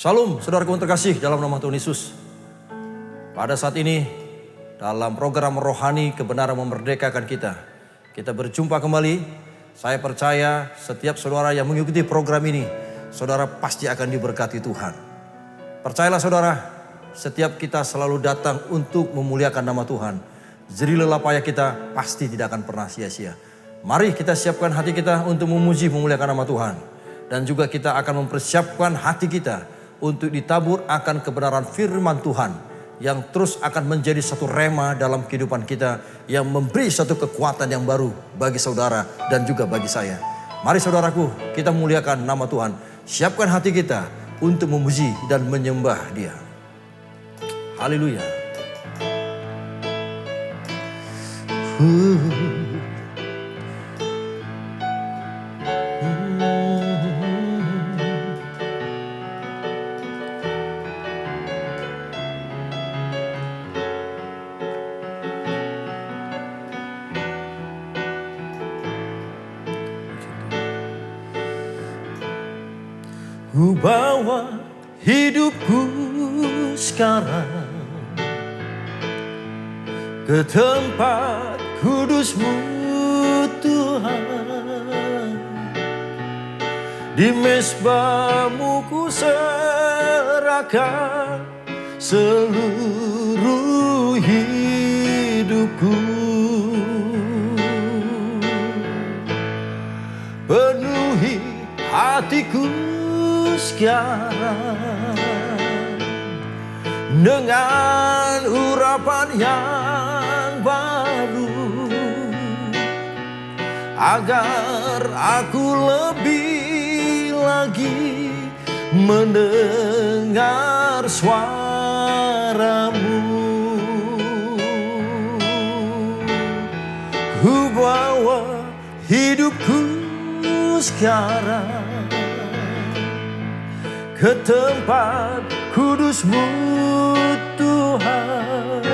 Shalom, saudaraku yang terkasih dalam nama Tuhan Yesus. Pada saat ini, dalam program rohani kebenaran memerdekakan kita berjumpa kembali. Saya percaya setiap saudara yang mengikuti program ini, saudara pasti akan diberkati Tuhan. Percayalah saudara, setiap kita selalu datang untuk memuliakan nama Tuhan. Jerih lelah payah kita pasti tidak akan pernah sia-sia. Mari kita siapkan hati kita untuk memuji memuliakan nama Tuhan. Dan juga kita akan mempersiapkan hati kita untuk ditabur akan kebenaran firman Tuhan yang terus akan menjadi satu rema dalam kehidupan kita, yang memberi satu kekuatan yang baru bagi saudara dan juga bagi saya. Mari saudaraku, kita muliakan nama Tuhan. Siapkan hati kita untuk memuji dan menyembah Dia. Haleluya. Ku bawa hidupku sekarang ke tempat kudus-Mu Tuhan. Di mezbah-Mu ku serahkan seluruh hidupku. Penuhi hatiku sekarang dengan urapan yang baru, agar aku lebih lagi mendengar suara-Mu. Ku bawa hidupku sekarang ke tempat kudus-Mu Tuhan.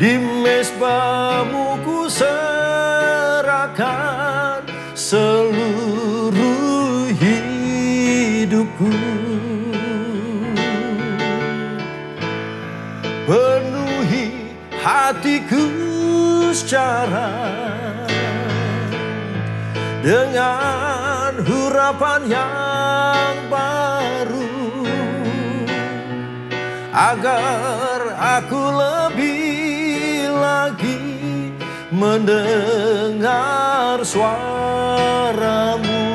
Di mezbah-Mu ku serahkan seluruh hidupku. Penuhi hatiku sekarang dengan harapan yang baru, agar aku lebih lagi mendengar suara-Mu.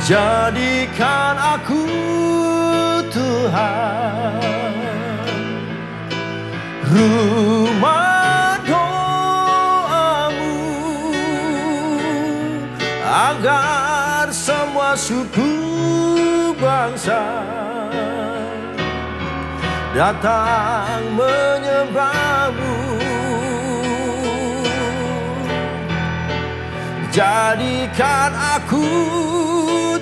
Jadikan aku Tuhan rumah doa-Mu, agar semua suku bangsa datang menyembah-Mu. Jadikan aku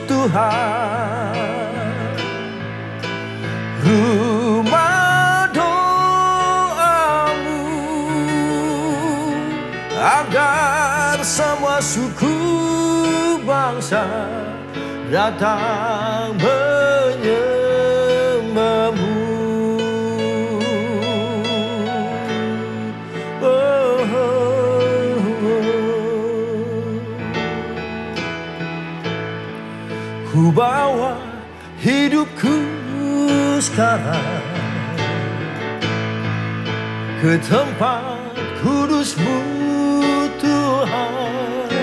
Tuhan rumah doa-Mu, agar semua suku bangsa datang menyembah-Mu. Ku bawa hidupku sekarang ke tempat kudus-Mu Tuhan.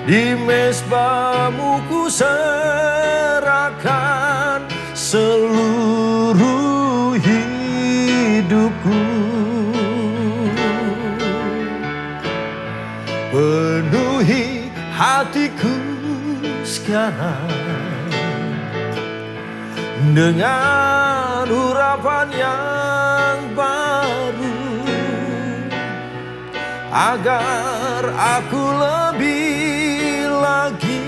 Di mezbah-Mu ku serahkan seluruh hidupku. Penuhi hatiku sekarang dengan urapan yang baru, agar aku lebih lagi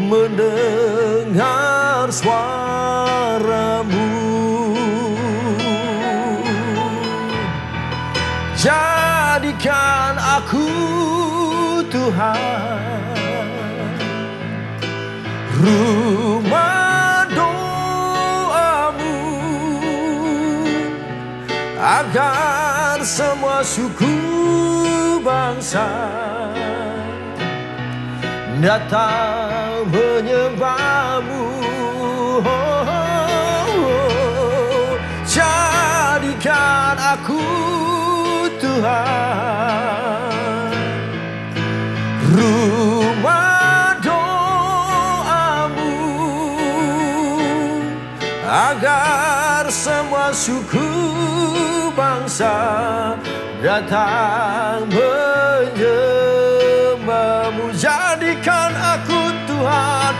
mendengar suara-Mu. Jadikan aku Tuhan Tuhan. Rumah doamu agar semua suku bangsa datang menyembahmu. Jadikan aku Tuhan, rumah doamu agar semua suku bangsa datang menyembahmu. Jadikan aku Tuhan,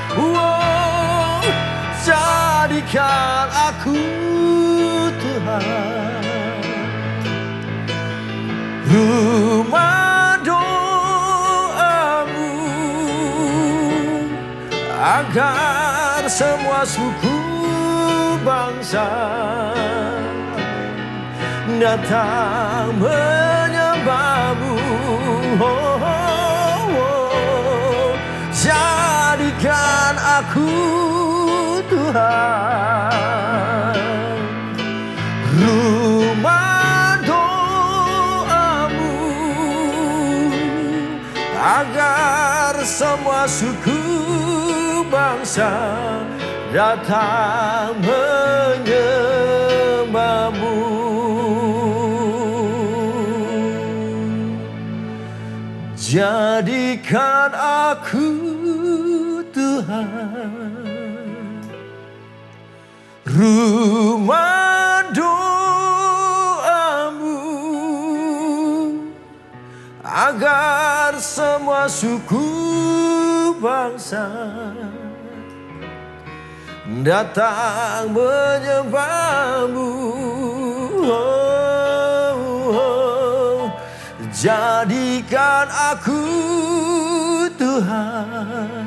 jadikan aku Tuhan, rumah doamu agar semua suku bangsa datang menyembahmu. Jadikan aku Tuhan, rumah doamu agar semua suku bangsa datang menyembahmu. Jadikan aku Tuhan, rumah doamu agar semua suku bangsa datang menyembahmu. Jadikan aku Tuhan,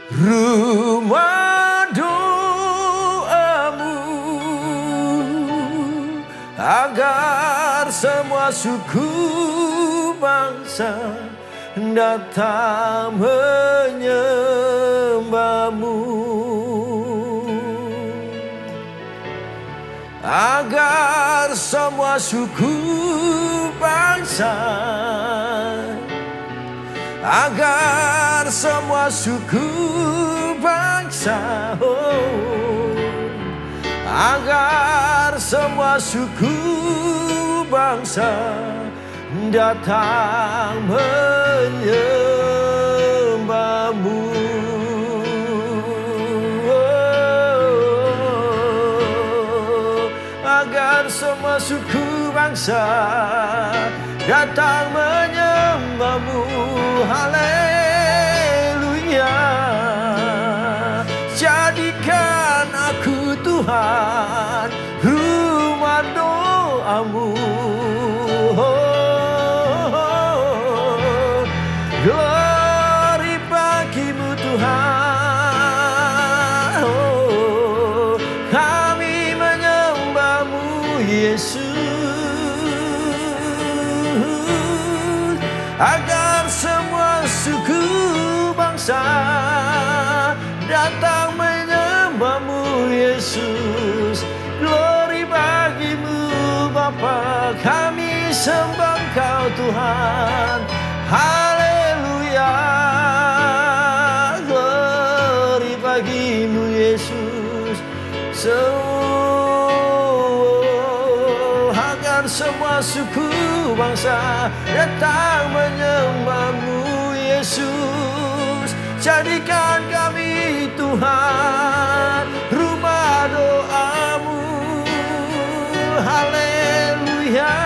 rumah doamu agar semua suku bangsa datang menyembahmu. Agar semua suku bangsa, agar semua suku bangsa, agar semua suku bangsa datang menyembahmu. Agar semua suku bangsa datang menyembahmu. Haleluya. Jadikan aku Tuhan, rumah doamu. Glory bagimu Tuhan. Kami menyembahmu Yesus. Agar semua suku bangsa datang menyembahmu Yesus. Glory bagimu Bapa, kami sembah Engkau Tuhan. Haleluya. Glory bagimu Yesus. Agar semua suku bangsa datang menyembahmu Yesus. Jadikan kami Tuhan, rumah doamu. Haleluya.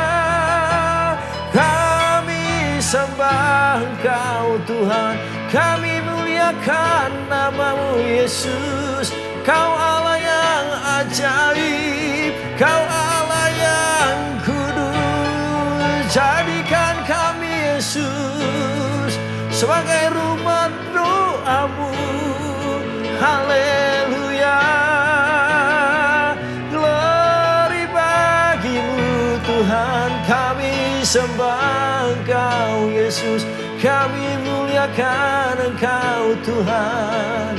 Kami sembah Engkau Tuhan, kami muliakan namamu Yesus. Kau Allah yang ajaib, Kau Allah yang kudus. Jadikan kami Yesus sebagai rumah doamu. Haleluya. Glory bagimu Tuhan, kami sembah Engkau Yesus. Yesus, kami muliakan Engkau Tuhan.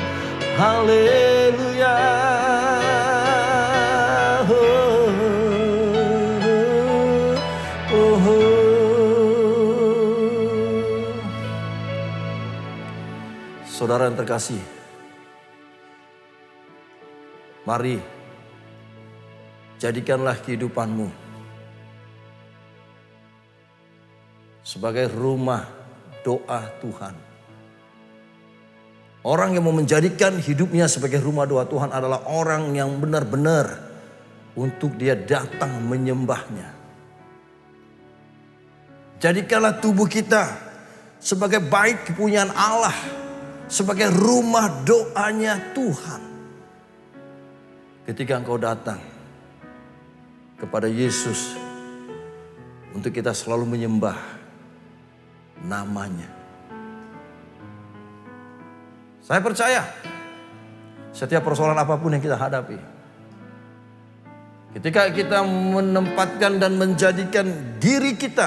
Haleluya. Saudara yang terkasih, mari jadikanlah kehidupanmu sebagai rumah doa Tuhan. Orang yang mau menjadikan hidupnya sebagai rumah doa Tuhan adalah orang yang benar-benar untuk dia datang menyembahnya. Jadikanlah tubuh kita sebagai bait kepunyaan Allah, sebagai rumah doanya Tuhan. Ketika engkau datang kepada Yesus untuk kita selalu menyembah namanya. Saya percaya setiap persoalan apapun yang kita hadapi, ketika kita menempatkan dan menjadikan diri kita,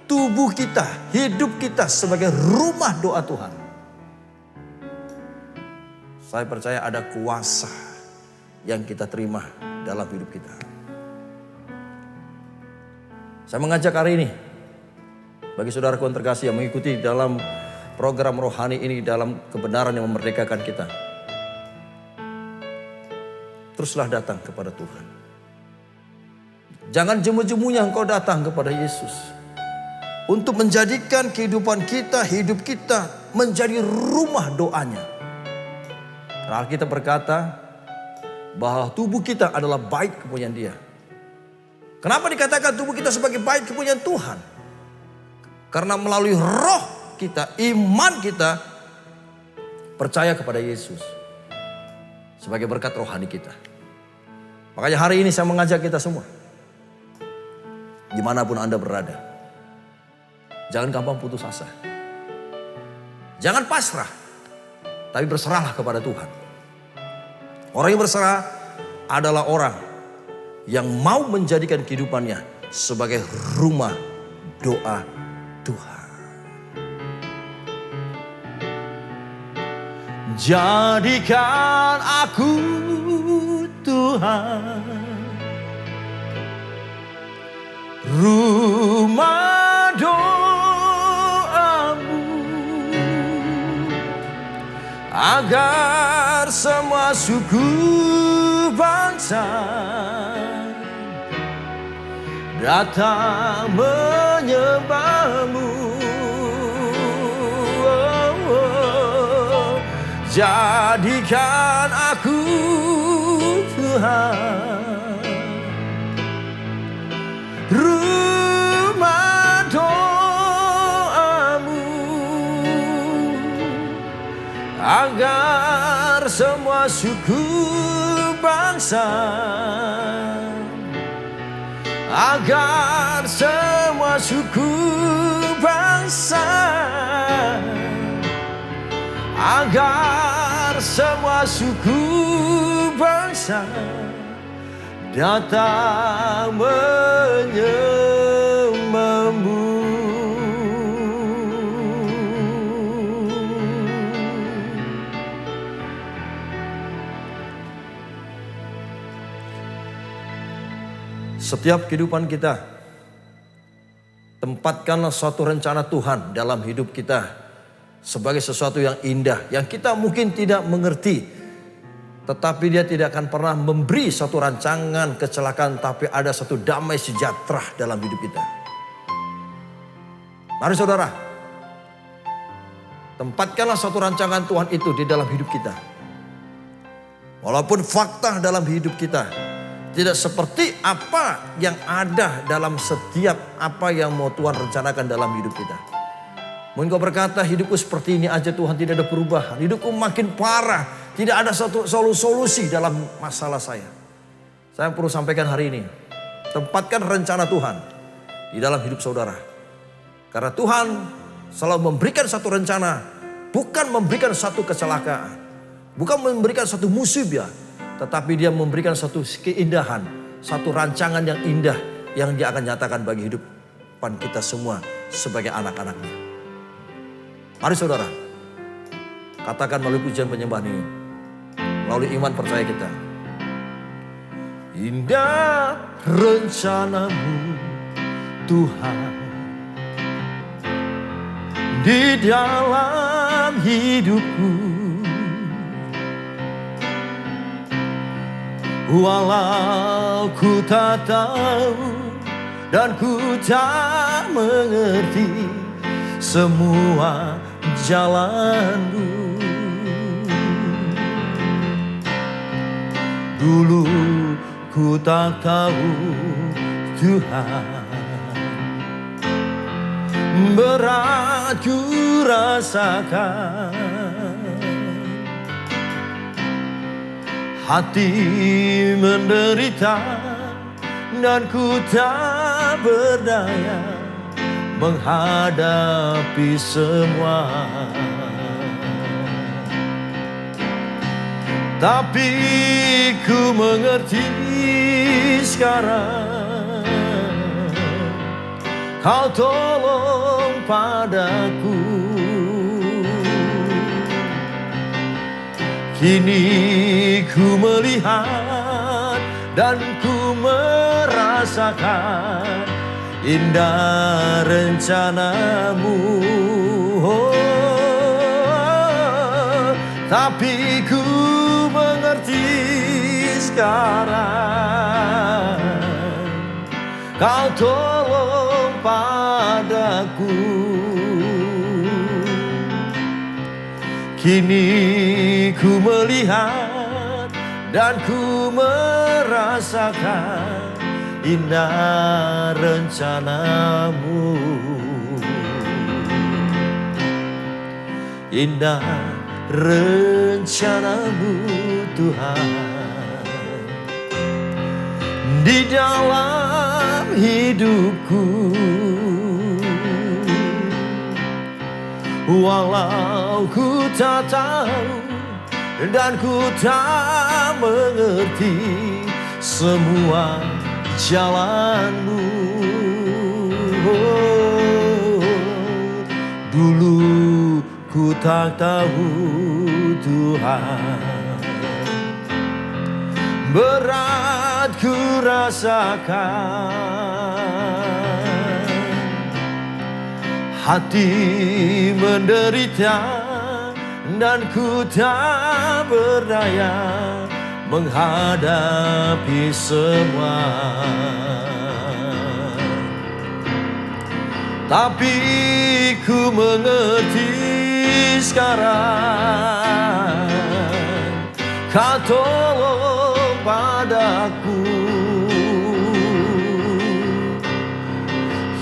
tubuh kita, hidup kita sebagai rumah doa Tuhan, saya percaya ada kuasa yang kita terima dalam hidup kita. Saya mengajak hari ini bagi saudaraku yang terkasih yang mengikuti dalam program rohani ini dalam kebenaran yang memerdekakan kita. Teruslah datang kepada Tuhan. Jangan jemu-jemunya engkau datang kepada Yesus untuk menjadikan kehidupan kita, hidup kita menjadi rumah doanya. Karena Alkitab berkata bahwa tubuh kita adalah bait kepunyaan Dia. Kenapa dikatakan tubuh kita sebagai bait kepunyaan Tuhan? Karena melalui roh kita, iman kita percaya kepada Yesus sebagai berkat rohani kita. Makanya hari ini saya mengajak kita semua, dimanapun Anda berada, jangan gampang putus asa. Jangan pasrah, tapi berserahlah kepada Tuhan. Orang yang berserah adalah orang yang mau menjadikan kehidupannya sebagai rumah doa Tuhan. Jadikan aku Tuhan rumah doamu, agar semua suku bangsa datang menyembahmu. Jadikan aku Tuhan rumah doamu, agar semua suku bangsa, agar semua suku bangsa, agar semua suku bangsa datang menyembahmu. Setiap kehidupan kita, tempatkanlah suatu rencana Tuhan dalam hidup kita sebagai sesuatu yang indah, yang kita mungkin tidak mengerti, tetapi Dia tidak akan pernah memberi satu rancangan kecelakaan, tapi ada satu damai sejahtera dalam hidup kita. Mari saudara, tempatkanlah satu rancangan Tuhan itu di dalam hidup kita. Walaupun fakta dalam hidup kita tidak seperti apa yang ada dalam setiap apa yang mau Tuhan rencanakan dalam hidup kita. Mungkin kau berkata, hidupku seperti ini aja Tuhan, tidak ada perubahan. Hidupku makin parah, tidak ada satu solusi dalam masalah saya. Saya perlu sampaikan hari ini, tempatkan rencana Tuhan di dalam hidup saudara. Karena Tuhan selalu memberikan satu rencana, bukan memberikan satu kecelakaan, bukan memberikan satu musibah, tetapi Dia memberikan satu keindahan, satu rancangan yang indah yang Dia akan nyatakan bagi hidupan kita semua sebagai anak-anaknya. Mari saudara, katakan melalui pujian penyembahan ini, melalui iman percaya kita. Indah rencanamu Tuhan di dalam hidupku, walau ku tak tahu dan ku tak mengerti semua jalanmu. Dulu ku tak tahu Tuhan, berat ku rasakan, hati menderita dan ku tak berdaya menghadapi semua. Tapi ku mengerti sekarang, Kau tolong padaku. Kini ku melihat dan ku merasakan indah rencanamu. Tapi ku mengerti sekarang, Kau tolong padaku. Kini ku melihat dan ku merasakan indah rencanamu. Indah rencanamu Tuhan di dalam hidupku, walau ku tak tahu dan ku tak mengerti semua jalanmu. Dulu ku tak tahu Tuhan, berat ku rasakan, hati menderita dan ku tak berdaya menghadapi semua. Tapi ku mengerti sekarang, Kau tolong padaku.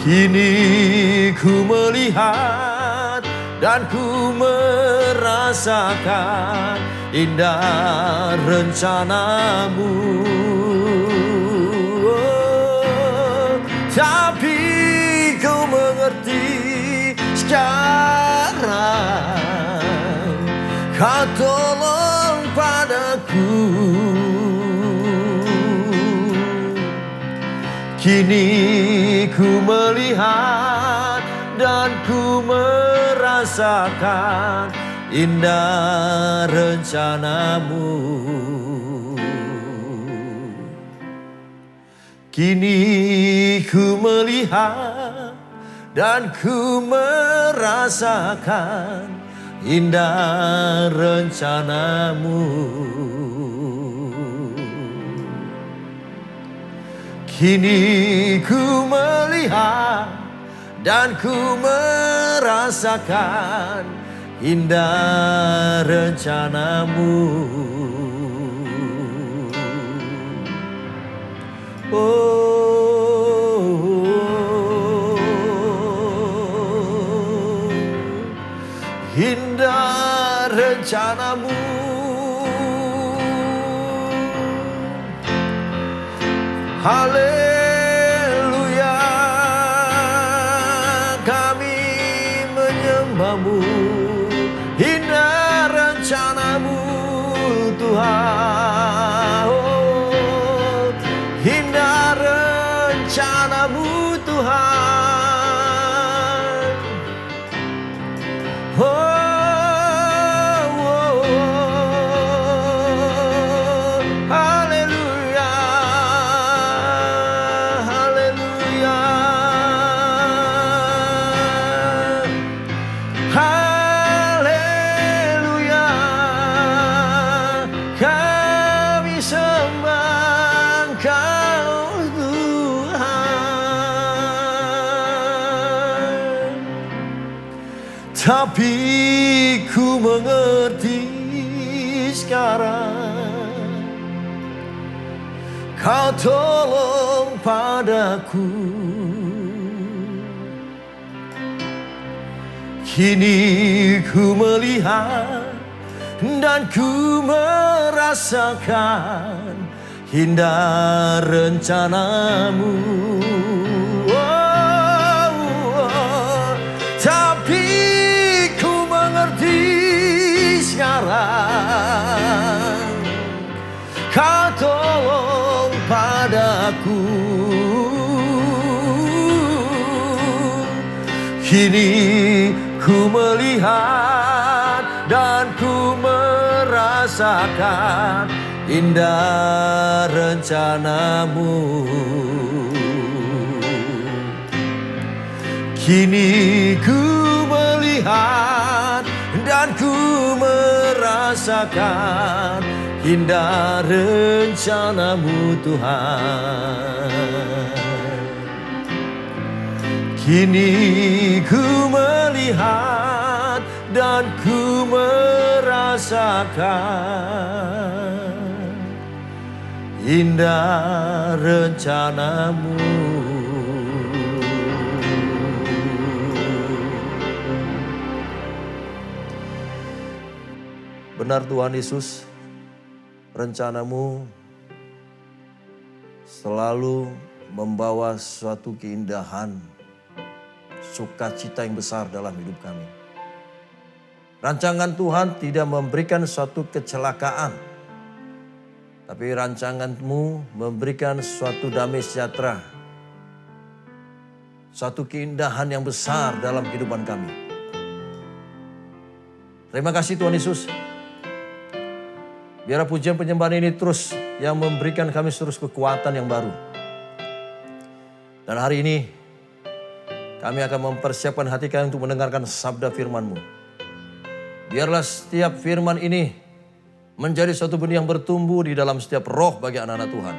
Kini ku melihat dan ku merasakan indah rencanamu. Tapi ku mengerti sekarang, Kau tolong padaku. Kini ku melihat dan ku merasakan indah rencanamu. Kini ku melihat dan ku merasakan indah rencanamu. Kini ku melihat dan ku merasakan indah rencanamu. Indah rencanamu. Haleluya, kami menyembahmu. Indah rencanamu Tuhan, oh, indah rencanamu Tuhan, oh, Tapi ku mengerti sekarang, Kau tolong padaku. Kini ku melihat dan ku merasakan indah rencanamu. Tapi ku mengerti sekarang, Kau tolong padaku. Kini ku melihat dan ku merasakan indah rencanamu. Kini ku melihat dan ku merasakan indah rencanamu Tuhan. Kini ku melihat dan ku merasakan indah rencanamu. Benar Tuhan Yesus, rencanamu selalu membawa suatu keindahan, sukacita yang besar dalam hidup kami. Rancangan Tuhan tidak memberikan suatu kecelakaan, tapi rancangan-Mu memberikan suatu damai sejahtera, suatu keindahan yang besar dalam kehidupan kami. Terima kasih Tuhan Yesus. Biar pujian penyembahan ini terus yang memberikan kami terus kekuatan yang baru. Dan hari ini kami akan mempersiapkan hati kami untuk mendengarkan sabda firman-Mu. Biarlah setiap firman ini menjadi suatu benih yang bertumbuh di dalam setiap roh bagi anak-anak Tuhan.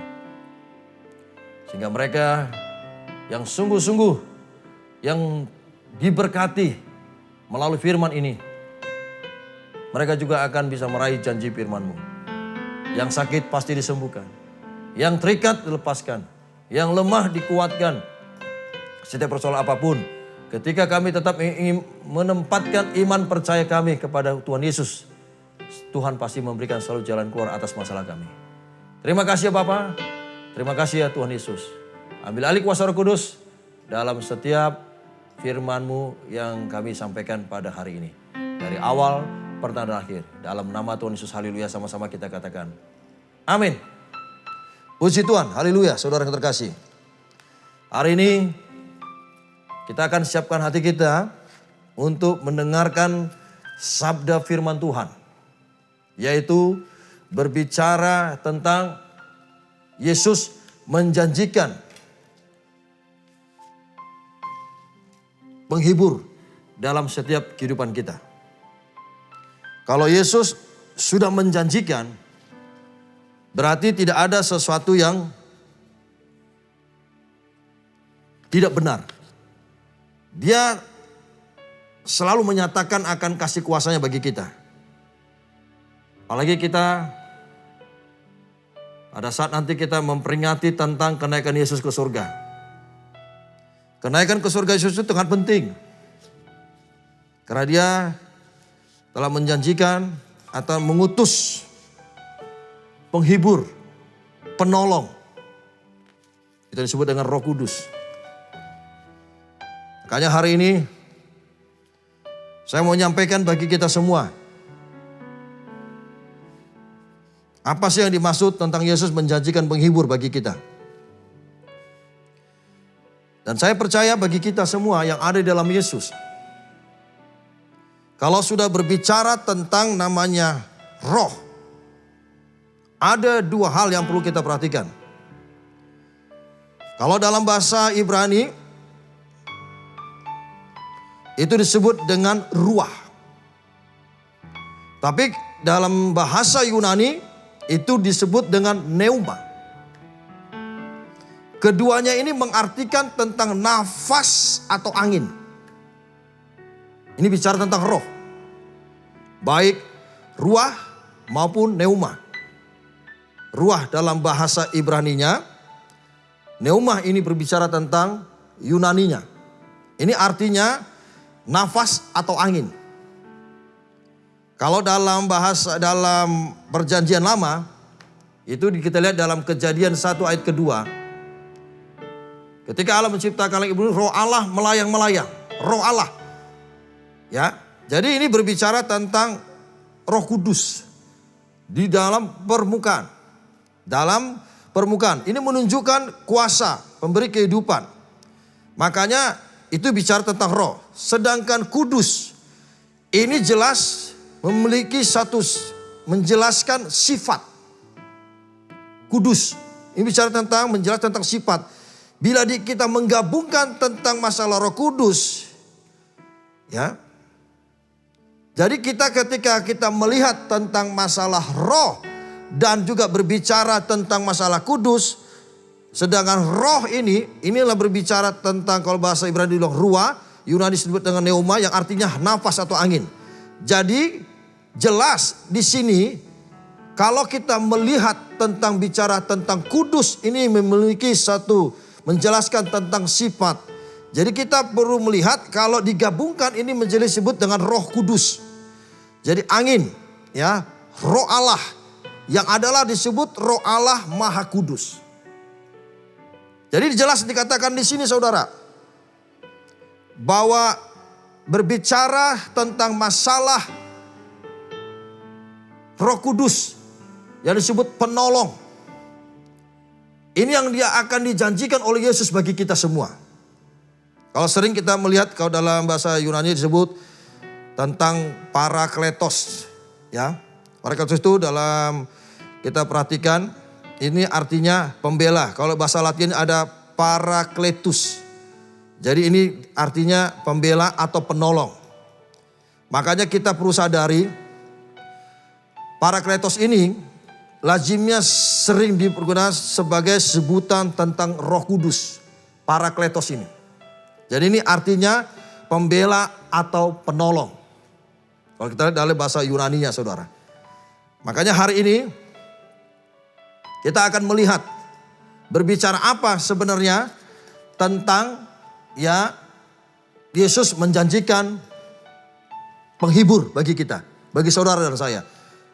Sehingga mereka yang sungguh-sungguh, yang diberkati melalui firman ini, mereka juga akan bisa meraih janji firman-Mu. Yang sakit pasti disembuhkan, yang terikat dilepaskan, yang lemah dikuatkan. Setiap persoalan apapun, ketika kami tetap ingin menempatkan iman percaya kami kepada Tuhan Yesus, Tuhan pasti memberikan selalu jalan keluar atas masalah kami. Terima kasih ya Bapa, terima kasih ya Tuhan Yesus. Ambil alih kuasa Roh Kudus dalam setiap firman-Mu yang kami sampaikan pada hari ini. Dari awal, pertengahan, akhir. Dalam nama Tuhan Yesus, haleluya, sama-sama kita katakan. Amin. Puji Tuhan, haleluya, saudara yang terkasih. Hari ini kita akan siapkan hati kita untuk mendengarkan sabda firman Tuhan. Yaitu berbicara tentang Yesus menjanjikan penghibur dalam setiap kehidupan kita. Kalau Yesus sudah menjanjikan, berarti tidak ada sesuatu yang tidak benar. Dia selalu menyatakan akan kasih kuasanya bagi kita. Apalagi kita pada saat nanti kita memperingati tentang kenaikan Yesus ke surga. Kenaikan ke surga Yesus itu sangat penting. Karena Dia telah menjanjikan atau mengutus penghibur, penolong. Itu disebut dengan Roh Kudus. Makanya hari ini saya mau menyampaikan bagi kita semua. Apa sih yang dimaksud tentang Yesus menjanjikan penghibur bagi kita? Dan saya percaya bagi kita semua yang ada di dalam Yesus, kalau sudah berbicara tentang namanya roh, ada dua hal yang perlu kita perhatikan. Kalau dalam bahasa Ibrani, itu disebut dengan ruah. Tapi dalam bahasa Yunani, itu disebut dengan pneuma. Keduanya ini mengartikan tentang nafas atau angin. Ini bicara tentang roh. Baik ruah maupun pneuma. Ruah dalam bahasa Ibraninya, pneuma ini berbicara tentang Yunaninya. Ini artinya nafas atau angin. Kalau dalam perjanjian lama, itu kita lihat dalam Kejadian 1 ayat kedua. Ketika Allah menciptakan langit bumi, roh Allah melayang-melayang. Roh Allah. Ya, jadi ini berbicara tentang Roh Kudus di dalam permukaan. Dalam permukaan. Ini menunjukkan kuasa, pemberi kehidupan. Makanya itu bicara tentang roh. Sedangkan kudus ini jelas memiliki satu menjelaskan sifat. Kudus ini bicara tentang menjelaskan tentang sifat. Bila kita menggabungkan tentang masalah Roh Kudus, ya. Jadi ketika kita melihat tentang masalah roh dan juga berbicara tentang masalah kudus, sedangkan roh inilah berbicara tentang, kalau bahasa Ibrani bilang ruah, Yunani disebut dengan pneuma yang artinya nafas atau angin. Jadi jelas di sini kalau kita melihat tentang bicara tentang kudus, ini memiliki satu menjelaskan tentang sifat. Jadi kita perlu melihat kalau digabungkan ini menjadi disebut dengan Roh Kudus. Jadi angin, ya, Roh Allah yang adalah disebut Roh Allah Maha Kudus. Jadi jelas dikatakan di sini saudara, bahwa berbicara tentang masalah Roh Kudus yang disebut penolong. Ini yang dia akan dijanjikan oleh Yesus bagi kita semua. Kalau sering kita melihat, kalau dalam bahasa Yunani disebut tentang parakletos, ya. Parakletos itu dalam kita perhatikan ini artinya pembela. Kalau bahasa Latin ada parakletus. Jadi ini artinya pembela atau penolong. Makanya kita perlu sadari parakletos ini lazimnya sering dipergunakan sebagai sebutan tentang Roh Kudus. Parakletos ini. Jadi ini artinya pembela atau penolong. Kalau kita lihat dalam bahasa Yunaninya saudara. Makanya hari ini kita akan melihat berbicara apa sebenarnya tentang, ya, Yesus menjanjikan penghibur bagi kita, bagi saudara dan saya.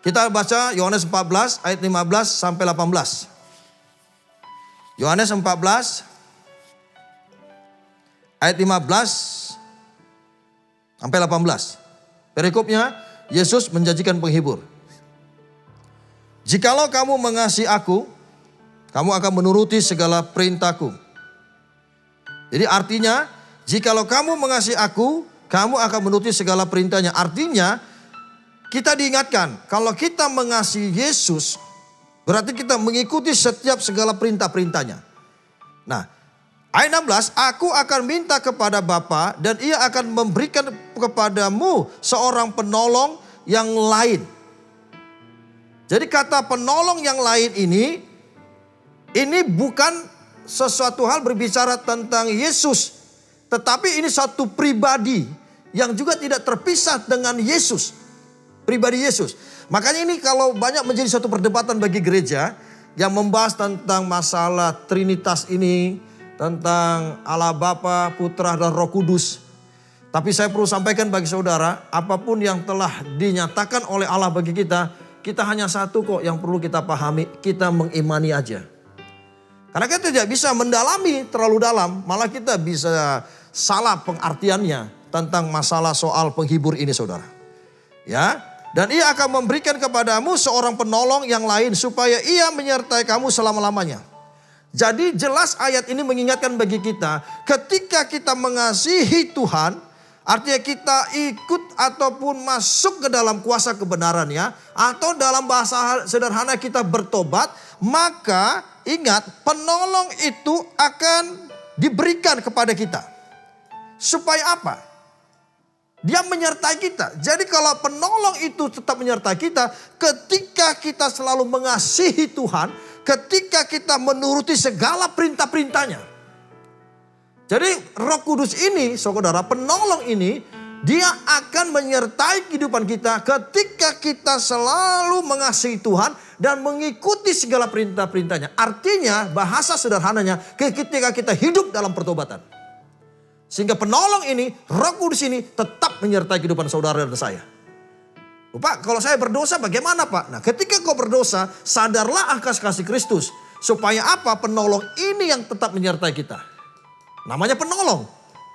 Kita baca Yohanes 14 ayat 15 sampai 18. Yohanes 14 ayat 15 sampai 18. Perikopnya, Yesus menjanjikan penghibur. Jikalau kamu mengasihi aku, kamu akan menuruti segala perintahku. Jadi artinya, jikalau kamu mengasihi aku, kamu akan menuruti segala perintahnya. Artinya, kita diingatkan, kalau kita mengasihi Yesus, berarti kita mengikuti setiap segala perintah-perintahnya. Nah, ayat 16, aku akan minta kepada Bapa dan ia akan memberikan kepadamu seorang penolong yang lain. Jadi kata penolong yang lain ini bukan sesuatu hal berbicara tentang Yesus. Tetapi ini satu pribadi yang juga tidak terpisah dengan Yesus. Pribadi Yesus. Makanya ini kalau banyak menjadi satu perdebatan bagi gereja yang membahas tentang masalah Trinitas ini, tentang Allah Bapa, Putra dan Roh Kudus. Tapi saya perlu sampaikan bagi saudara, apapun yang telah dinyatakan oleh Allah bagi kita hanya satu kok yang perlu kita pahami, kita mengimani aja. Karena kita tidak bisa mendalami terlalu dalam, malah kita bisa salah pengertiannya tentang masalah soal penghibur ini saudara. Ya. Dan ia akan memberikan kepadamu seorang penolong yang lain supaya ia menyertai kamu selama-lamanya. Jadi jelas ayat ini mengingatkan bagi kita, ketika kita mengasihi Tuhan, artinya kita ikut ataupun masuk ke dalam kuasa kebenarannya, atau dalam bahasa sederhana kita bertobat, maka ingat penolong itu akan diberikan kepada kita. Supaya apa? Dia menyertai kita. Jadi kalau penolong itu tetap menyertai kita, ketika kita selalu mengasihi Tuhan, ketika kita menuruti segala perintah-perintahnya. Jadi Roh Kudus ini, saudara, penolong ini Dia akan menyertai kehidupan kita ketika kita selalu mengasihi Tuhan dan mengikuti segala perintah-perintahnya. Artinya bahasa sederhananya ketika kita hidup dalam pertobatan. Sehingga penolong ini, Roh Kudus ini tetap menyertai kehidupan saudara dan saya. Pak, kalau saya berdosa bagaimana Pak? Nah, ketika kau berdosa, sadarlah akan kasih Kristus. Supaya apa? Penolong ini yang tetap menyertai kita. Namanya penolong.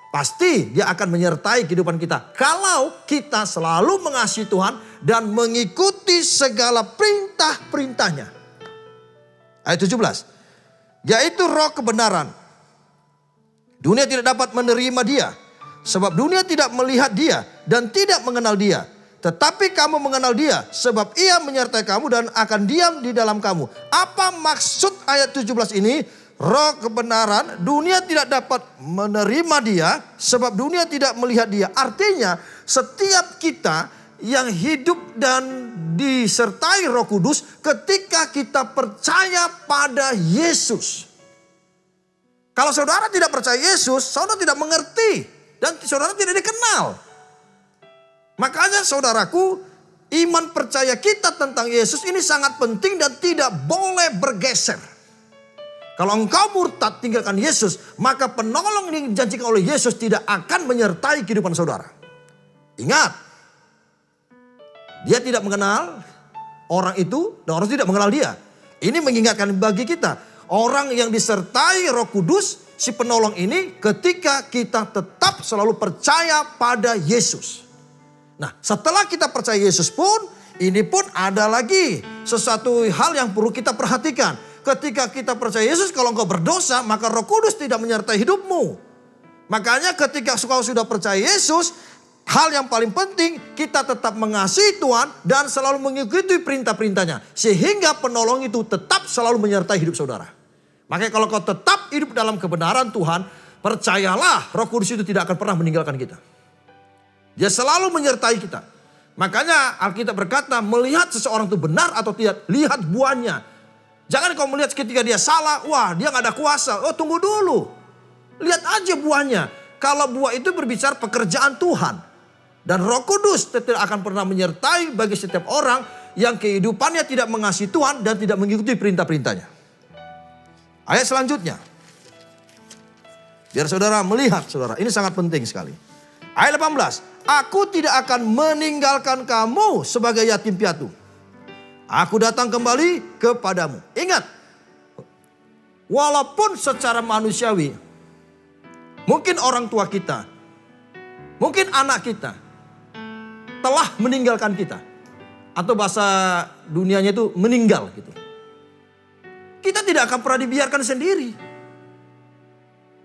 Pasti dia akan menyertai kehidupan kita. Kalau kita selalu mengasihi Tuhan dan mengikuti segala perintah-perintahnya. Ayat 17. Yaitu roh kebenaran. Dunia tidak dapat menerima dia. Sebab dunia tidak melihat dia dan tidak mengenal dia. Tetapi kamu mengenal dia. Sebab ia menyertai kamu dan akan diam di dalam kamu. Apa maksud ayat 17 ini? Roh kebenaran, dunia tidak dapat menerima dia sebab dunia tidak melihat dia. Artinya setiap kita yang hidup dan disertai Roh Kudus ketika kita percaya pada Yesus. Kalau saudara tidak percaya Yesus, saudara tidak mengerti dan saudara tidak dikenal. Makanya saudaraku, iman percaya kita tentang Yesus ini sangat penting dan tidak boleh bergeser. Kalau engkau murtad tinggalkan Yesus, maka penolong yang dijanjikan oleh Yesus tidak akan menyertai kehidupan saudara. Ingat, dia tidak mengenal orang itu dan orang tidak mengenal dia. Ini mengingatkan bagi kita, orang yang disertai Roh Kudus, si penolong ini ketika kita tetap selalu percaya pada Yesus. Nah, setelah kita percaya Yesus pun, ini pun ada lagi sesuatu hal yang perlu kita perhatikan. Ketika kita percaya Yesus, kalau engkau berdosa, maka Roh Kudus tidak menyertai hidupmu. Makanya ketika engkau sudah percaya Yesus, hal yang paling penting kita tetap mengasihi Tuhan dan selalu mengikuti perintah-perintahnya. Sehingga penolong itu tetap selalu menyertai hidup saudara. Makanya kalau kau tetap hidup dalam kebenaran Tuhan, percayalah Roh Kudus itu tidak akan pernah meninggalkan kita. Dia selalu menyertai kita. Makanya Alkitab berkata, melihat seseorang itu benar atau tidak, lihat buahnya. Jangan kau melihat ketika dia salah, wah dia gak ada kuasa. Oh tunggu dulu. Lihat aja buahnya. Kalau buah itu berbicara pekerjaan Tuhan. Dan Roh Kudus tidak akan pernah menyertai bagi setiap orang yang kehidupannya tidak mengasihi Tuhan dan tidak mengikuti perintah-perintahnya. Ayat selanjutnya. Biar saudara melihat saudara, ini sangat penting sekali. Ayat 18. Aku tidak akan meninggalkan kamu sebagai yatim piatu. Aku datang kembali kepadamu. Ingat, walaupun secara manusiawi, mungkin orang tua kita, mungkin anak kita, telah meninggalkan kita. Atau bahasa dunianya itu meninggal gitu. Kita tidak akan pernah dibiarkan sendiri.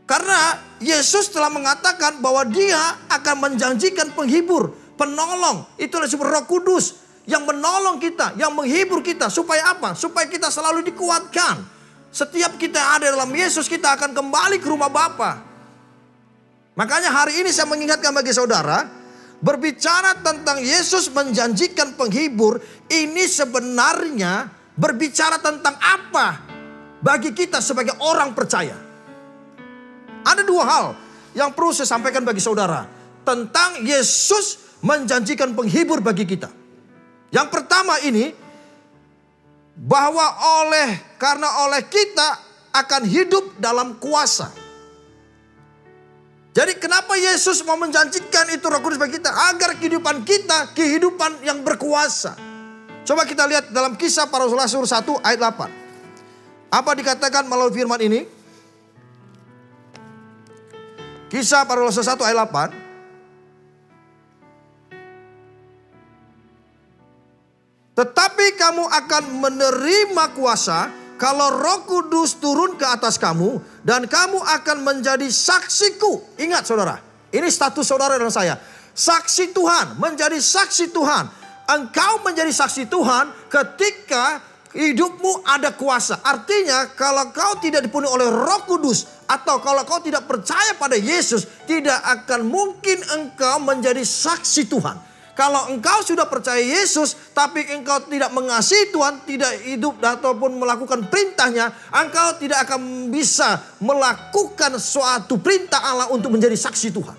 Karena Yesus telah mengatakan bahwa dia akan menjanjikan penghibur, penolong. Itulah disebut Roh Kudus. Yang menolong kita, yang menghibur kita. Supaya apa? Supaya kita selalu dikuatkan. Setiap kita ada dalam Yesus, kita akan kembali ke rumah Bapa. Makanya hari ini saya mengingatkan bagi saudara, berbicara tentang Yesus menjanjikan penghibur, ini sebenarnya berbicara tentang apa bagi kita sebagai orang percaya. Ada dua hal yang perlu saya sampaikan bagi saudara tentang Yesus menjanjikan penghibur bagi kita. Yang pertama ini, bahwa karena oleh kita akan hidup dalam kuasa. Jadi kenapa Yesus mau menjanjikan itu Roh Kudus bagi kita? Agar kehidupan kita, kehidupan yang berkuasa. Coba kita lihat dalam Kisah Para Rasul 1 ayat 8. Apa dikatakan melalui firman ini? Kisah Para Rasul 1 ayat 8. Tetapi kamu akan menerima kuasa kalau Roh Kudus turun ke atas kamu dan kamu akan menjadi saksiku. Ingat saudara, ini status saudara dan saya. Saksi Tuhan, menjadi saksi Tuhan. Engkau menjadi saksi Tuhan ketika hidupmu ada kuasa. Artinya kalau kau tidak dipenuhi oleh Roh Kudus atau kalau kau tidak percaya pada Yesus, tidak akan mungkin engkau menjadi saksi Tuhan. Kalau engkau sudah percaya Yesus, tapi engkau tidak mengasihi Tuhan, tidak hidup ataupun melakukan perintahnya, engkau tidak akan bisa melakukan suatu perintah Allah untuk menjadi saksi Tuhan.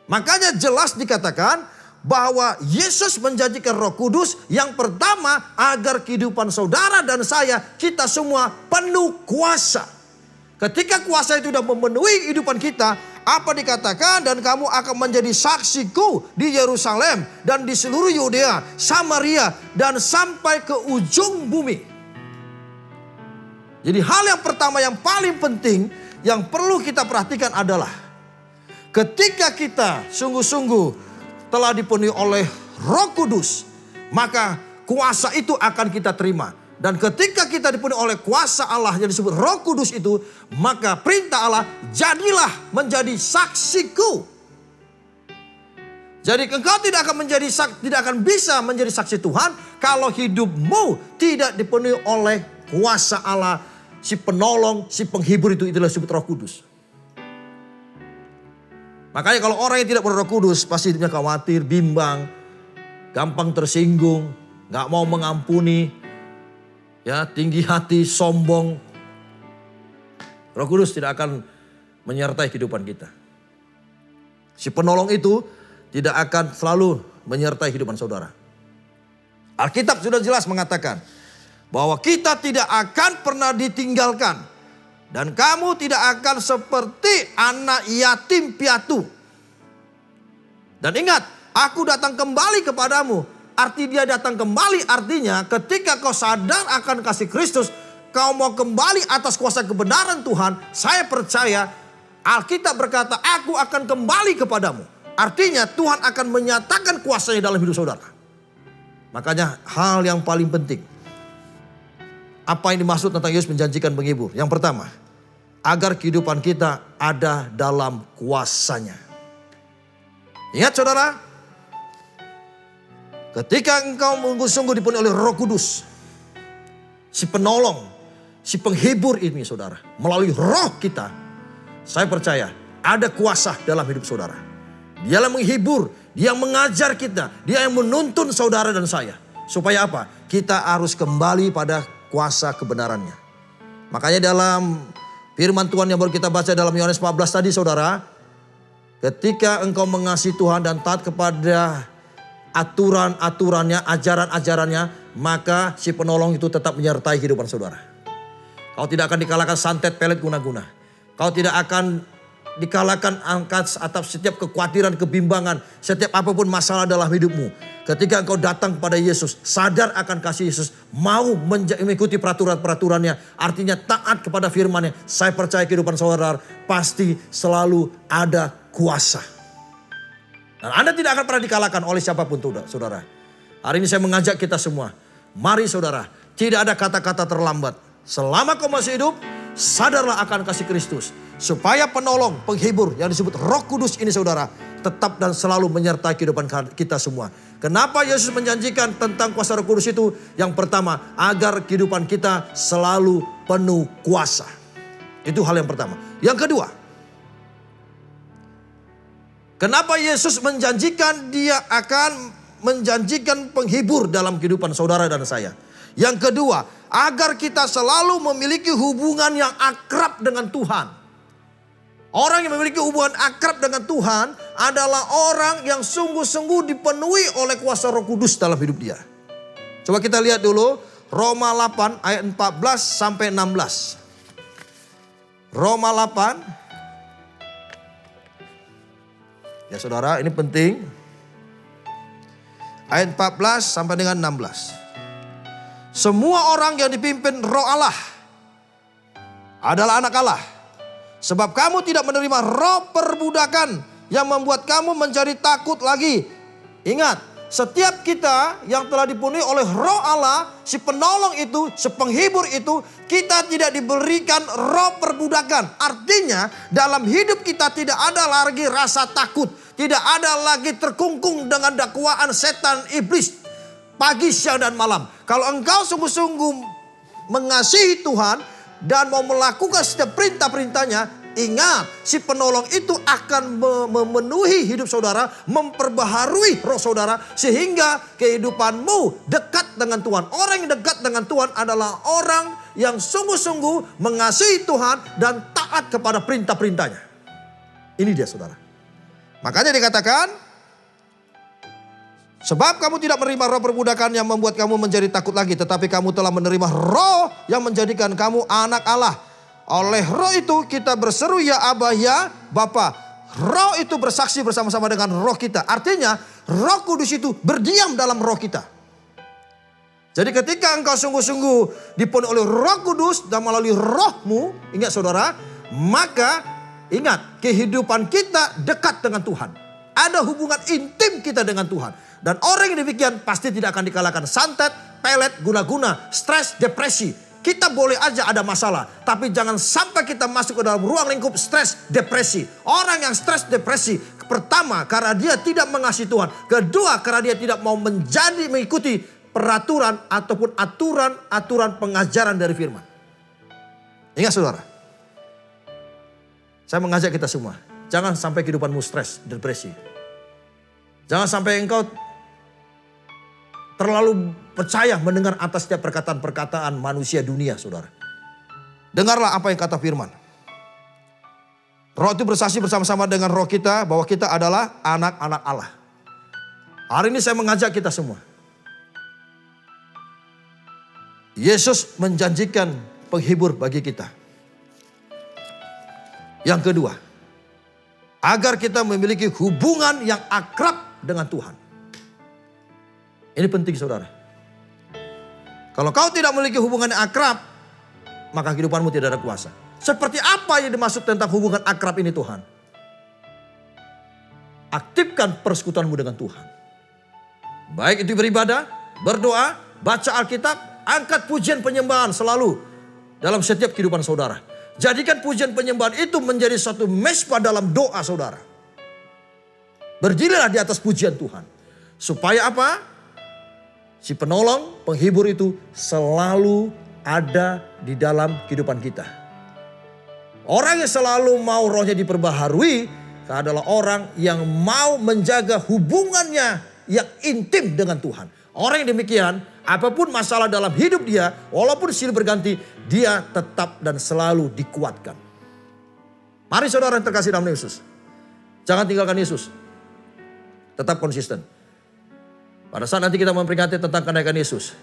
Makanya jelas dikatakan bahwa Yesus menjanjikan Roh Kudus yang pertama agar kehidupan saudara dan saya, kita semua penuh kuasa. Ketika kuasa itu sudah memenuhi kehidupan kita, apa dikatakan? Dan kamu akan menjadi saksiku di Yerusalem dan di seluruh Yudea, Samaria dan sampai ke ujung bumi. Jadi hal yang pertama yang paling penting yang perlu kita perhatikan adalah ketika kita sungguh-sungguh telah dipenuhi oleh Roh Kudus, maka kuasa itu akan kita terima. Dan ketika kita dipenuhi oleh kuasa Allah yang disebut Roh Kudus itu, maka perintah Allah, jadilah menjadi saksiku. Jadi engkau tidak akan bisa menjadi saksi Tuhan kalau hidupmu tidak dipenuhi oleh kuasa Allah, si penolong, si penghibur itu, itulah disebut Roh Kudus. Makanya kalau orang yang tidak berroh kudus pasti hidupnya khawatir, bimbang, gampang tersinggung, gak mau mengampuni, ya tinggi hati, sombong. Roh Kudus tidak akan menyertai kehidupan kita. Si penolong itu tidak akan selalu menyertai kehidupan saudara. Alkitab sudah jelas mengatakan bahwa kita tidak akan pernah ditinggalkan. Dan kamu tidak akan seperti anak yatim piatu. Dan ingat, aku datang kembali kepadamu. Arti dia datang kembali artinya ketika kau sadar akan kasih Kristus, kau mau kembali atas kuasa kebenaran Tuhan. Saya percaya Alkitab berkata, aku akan kembali kepadamu. Artinya Tuhan akan menyatakan kuasanya dalam hidup saudara. Makanya hal yang paling penting, apa yang dimaksud tentang Yesus menjanjikan penghibur? Yang pertama, agar kehidupan kita ada dalam kuasanya. Ingat saudara, ketika engkau sungguh-sungguh dipenuhi oleh Roh Kudus, si penolong, si penghibur ini saudara, melalui roh kita, saya percaya ada kuasa dalam hidup saudara. Dia yang menghibur, dia yang mengajar kita, dia yang menuntun saudara dan saya. Supaya apa? Kita harus kembali pada kuasa kebenarannya. Makanya dalam firman Tuhan yang baru kita baca dalam Yohanes 14 tadi saudara. Ketika engkau mengasihi Tuhan dan taat kepada aturan-aturannya, ajaran-ajarannya, maka si penolong itu tetap menyertai kehidupan saudara. Kau tidak akan dikalahkan santet, pelet, guna-guna. Kau tidak akan dikalahkan angkat atas setiap kekhawatiran, kebimbangan, setiap apapun masalah dalam hidupmu. Ketika engkau datang kepada Yesus, sadar akan kasih Yesus, mau mengikuti peraturan-peraturannya, artinya taat kepada firman-Nya. Saya percaya kehidupan saudara pasti selalu ada kuasa. Dan Anda tidak akan pernah dikalahkan oleh siapapun saudara. Hari ini saya mengajak kita semua, mari saudara, tidak ada kata-kata terlambat. Selama kau masih hidup, sadarlah akan kasih Kristus. Supaya penolong, penghibur yang disebut Roh Kudus ini saudara, tetap dan selalu menyertai kehidupan kita semua. Kenapa Yesus menjanjikan tentang kuasa Roh Kudus itu? Yang pertama, agar kehidupan kita selalu penuh kuasa. Itu hal yang pertama. Yang kedua, kenapa Yesus menjanjikan dia akan menjanjikan penghibur dalam kehidupan saudara dan saya? Yang kedua, agar kita selalu memiliki hubungan yang akrab dengan Tuhan. Orang yang memiliki hubungan akrab dengan Tuhan adalah orang yang sungguh-sungguh dipenuhi oleh kuasa Roh Kudus dalam hidup dia. Coba kita lihat dulu Roma 8 ayat 14 sampai 16. Roma 8. Ya saudara, ini penting. Ayat 14 sampai dengan 16. Semua orang yang dipimpin Roh Allah adalah anak Allah. Sebab kamu tidak menerima roh perbudakan yang membuat kamu menjadi takut lagi. Ingat, setiap kita yang telah dipenuhi oleh Roh Allah, si penolong itu, si penghibur itu, kita tidak diberikan roh perbudakan. Artinya dalam hidup kita tidak ada lagi rasa takut. Tidak ada lagi terkungkung dengan dakwaan setan iblis pagi, siang dan malam. Kalau engkau sungguh-sungguh mengasihi Tuhan dan mau melakukan setiap perintah-perintahnya, ingat, si penolong itu akan memenuhi hidup saudara, memperbaharui roh saudara, sehingga kehidupanmu dekat dengan Tuhan. Orang yang dekat dengan Tuhan adalah orang yang sungguh-sungguh mengasihi Tuhan dan taat kepada perintah-perintahnya. Ini dia saudara. Makanya dikatakan, sebab kamu tidak menerima roh perbudakan yang membuat kamu menjadi takut lagi, tetapi kamu telah menerima roh yang menjadikan kamu anak Allah. Oleh roh itu kita berseru ya Aba ya Bapa. Roh itu bersaksi bersama-sama dengan roh kita. Artinya Roh Kudus itu berdiam dalam roh kita. Jadi ketika engkau sungguh-sungguh dipenuhi oleh Roh Kudus dan melalui rohmu, ingat saudara, maka ingat kehidupan kita dekat dengan Tuhan. Ada hubungan intim kita dengan Tuhan. Dan orang yang demikian pasti tidak akan dikalahkan santet, pelet, guna-guna, stres, depresi. Kita boleh aja ada masalah, tapi jangan sampai kita masuk ke dalam ruang lingkup stres, depresi. Orang yang stres, depresi, pertama karena dia tidak mengasihi Tuhan. Kedua karena dia tidak mau mengikuti peraturan ataupun aturan pengajaran dari firman. Ingat saudara, saya mengajak kita semua, jangan sampai kehidupanmu stres, depresi. Jangan sampai engkau terlalu percaya mendengar atas setiap perkataan-perkataan manusia dunia, saudara. Dengarlah apa yang kata firman. Roh itu bersaksi bersama-sama dengan roh kita bahwa kita adalah anak-anak Allah. Hari ini saya mengajak kita semua. Yesus menjanjikan penghibur bagi kita. Yang kedua, agar kita memiliki hubungan yang akrab dengan Tuhan. Ini penting saudara. Kalau kau tidak memiliki hubungan yang akrab, maka kehidupanmu tidak ada kuasa. Seperti apa yang dimaksud tentang hubungan akrab ini Tuhan? Aktifkan persekutuanmu dengan Tuhan. Baik itu beribadah, berdoa, baca Alkitab, angkat pujian penyembahan selalu dalam setiap kehidupan saudara. Jadikan pujian penyembahan itu menjadi suatu mesbah dalam doa saudara. Berdirilah di atas pujian Tuhan. Supaya apa? Si penolong, penghibur itu selalu ada di dalam kehidupan kita. Orang yang selalu mau rohnya diperbaharui adalah orang yang mau menjaga hubungannya yang intim dengan Tuhan. Orang yang demikian, apapun masalah dalam hidup dia, walaupun silih berganti, dia tetap dan selalu dikuatkan. Mari saudara yang terkasih dalam Yesus. Jangan tinggalkan Yesus. Tetap konsisten. Pada saat nanti kita memperingati tentang kenaikan Yesus,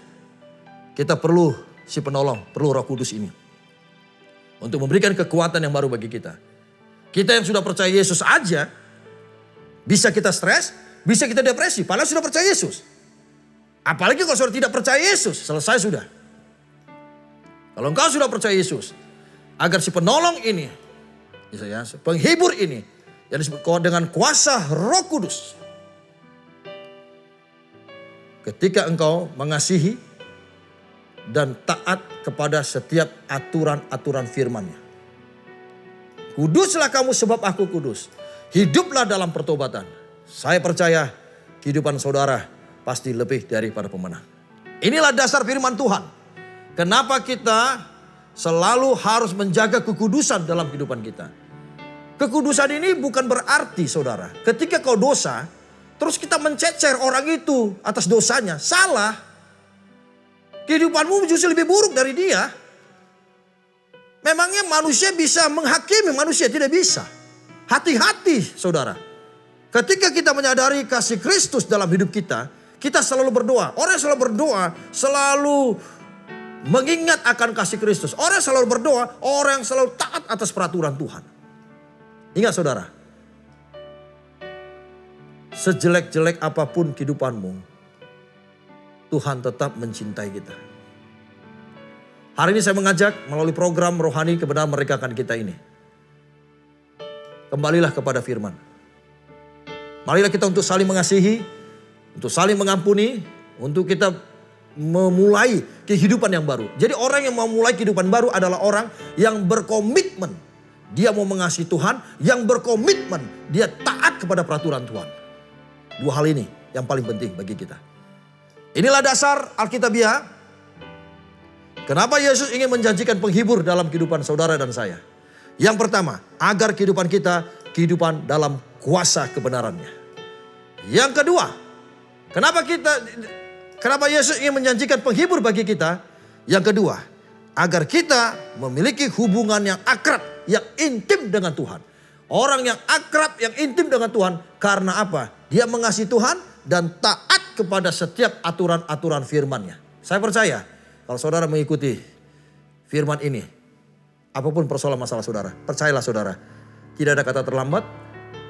kita perlu si penolong, perlu Roh Kudus ini. Untuk memberikan kekuatan yang baru bagi kita. Kita yang sudah percaya Yesus aja, bisa kita stres, bisa kita depresi, padahal sudah percaya Yesus. Apalagi kalau saudara tidak percaya Yesus, selesai sudah. Kalau engkau sudah percaya Yesus, agar si penolong ini, penghibur ini, yang disebut dengan kuasa Roh Kudus. Ketika engkau mengasihi dan taat kepada setiap aturan-aturan firman-Nya. Kuduslah kamu sebab aku kudus. Hiduplah dalam pertobatan. Saya percaya kehidupan saudara pasti lebih daripada pemenang. Inilah dasar firman Tuhan. Kenapa kita selalu harus menjaga kekudusan dalam kehidupan kita. Kekudusan ini bukan berarti saudara, ketika kau dosa, terus kita mencecer orang itu atas dosanya. Salah. Kehidupanmu justru lebih buruk dari dia. Memangnya manusia bisa menghakimi, manusia tidak bisa. Hati-hati saudara. Ketika kita menyadari kasih Kristus dalam hidup kita, kita selalu berdoa. Orang yang selalu berdoa selalu mengingat akan kasih Kristus. Orang yang selalu berdoa, orang yang selalu taat atas peraturan Tuhan. Ingat saudara. Sejelek-jelek apapun kehidupanmu, Tuhan tetap mencintai kita. Hari ini saya mengajak melalui program rohani kebenaran merekakan kita ini. Kembalilah kepada firman. Marilah kita untuk saling mengasihi, untuk saling mengampuni, untuk kita memulai kehidupan yang baru. Jadi orang yang mau mulai kehidupan baru adalah orang yang berkomitmen. Dia mau mengasihi Tuhan, yang berkomitmen dia taat kepada peraturan Tuhan. Dua hal ini yang paling penting bagi kita. Inilah dasar Alkitabiah. Kenapa Yesus ingin menjanjikan penghibur dalam kehidupan saudara dan saya. Yang pertama, agar kehidupan kita kehidupan dalam kuasa kebenarannya. Yang kedua, kenapa Yesus ingin menjanjikan penghibur bagi kita? Yang kedua, agar kita memiliki hubungan yang akrab, yang intim dengan Tuhan. Orang yang akrab, yang intim dengan Tuhan. Karena apa? Dia mengasihi Tuhan dan taat kepada setiap aturan-aturan firman-Nya. Saya percaya kalau saudara mengikuti firman ini, apapun persoalan masalah saudara, percayalah saudara, tidak ada kata terlambat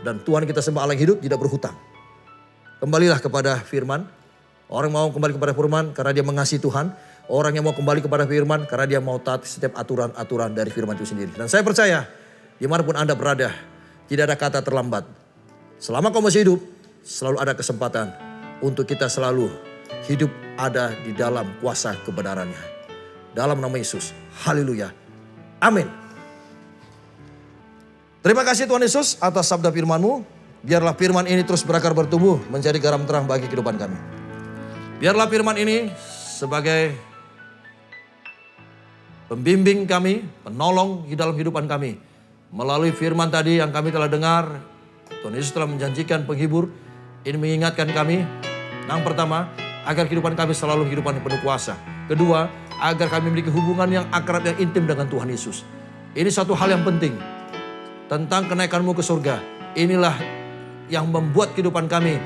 dan Tuhan kita sembah Allah yang hidup tidak berhutang. Kembalilah kepada firman. Orang mau kembali kepada firman karena dia mengasihi Tuhan. Orang yang mau kembali kepada firman karena dia mau taat setiap aturan-aturan dari firman itu sendiri. Dan saya percaya dimanapun Anda berada, tidak ada kata terlambat. Selama kau masih hidup, selalu ada kesempatan untuk kita selalu hidup ada di dalam kuasa kebenarannya. Dalam nama Yesus, haleluya, amin. Terima kasih Tuhan Yesus atas sabda firman-Mu. Biarlah firman ini terus berakar bertumbuh menjadi garam terang bagi kehidupan kami. Biarlah firman ini sebagai pembimbing kami, penolong di dalam kehidupan kami. Melalui firman tadi yang kami telah dengar, Tuhan Yesus telah menjanjikan penghibur. Ini mengingatkan kami, yang pertama, agar kehidupan kami selalu kehidupan yang penuh kuasa. Kedua, agar kami memiliki hubungan yang akrab, yang intim dengan Tuhan Yesus. Ini satu hal yang penting. Tentang kenaikanmu ke surga. Inilah yang membuat kehidupan kami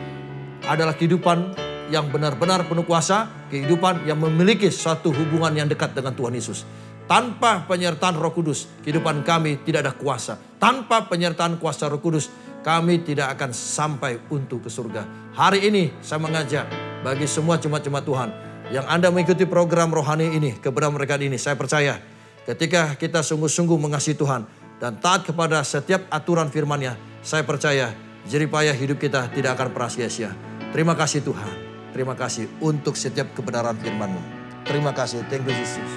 adalah kehidupan yang benar-benar penuh kuasa. Kehidupan yang memiliki suatu hubungan yang dekat dengan Tuhan Yesus. Tanpa penyertaan Roh Kudus, kehidupan kami tidak ada kuasa. Tanpa penyertaan kuasa Roh Kudus, kami tidak akan sampai untuk ke surga. Hari ini saya mengajak bagi semua jemaat-jemaat Tuhan yang Anda mengikuti program rohani ini, kebenaran mereka ini, saya percaya ketika kita sungguh-sungguh mengasihi Tuhan dan taat kepada setiap aturan firman-Nya, saya percaya jeripaya hidup kita tidak akan pernah sia-sia. Terima kasih Tuhan. Terima kasih untuk setiap kebenaran firman-Mu. Terima kasih. Thank you Jesus.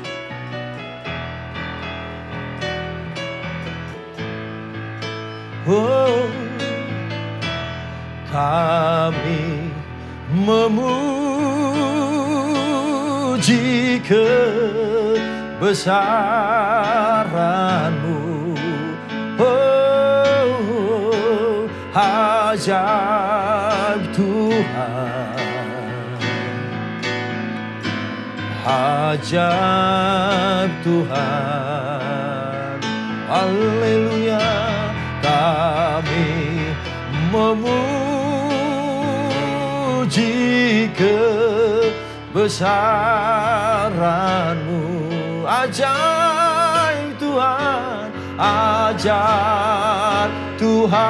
Oh, kami memuji kebesaran-Mu. Oh, ajaib Tuhan. Ajaib Tuhan, haleluya, kami memuji kebesaran-Mu. Ajaib Tuhan, ajaib Tuhan,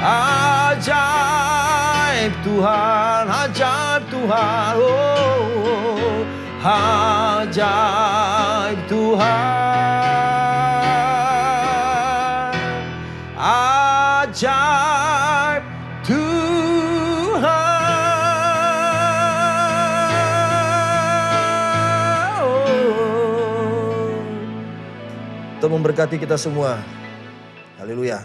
ajaib Tuhan, ajaib Tuhan, oh, ajaib Tuhan, ajaib Tuhan. Oh. Tuhan memberkati kita semua. Haleluya.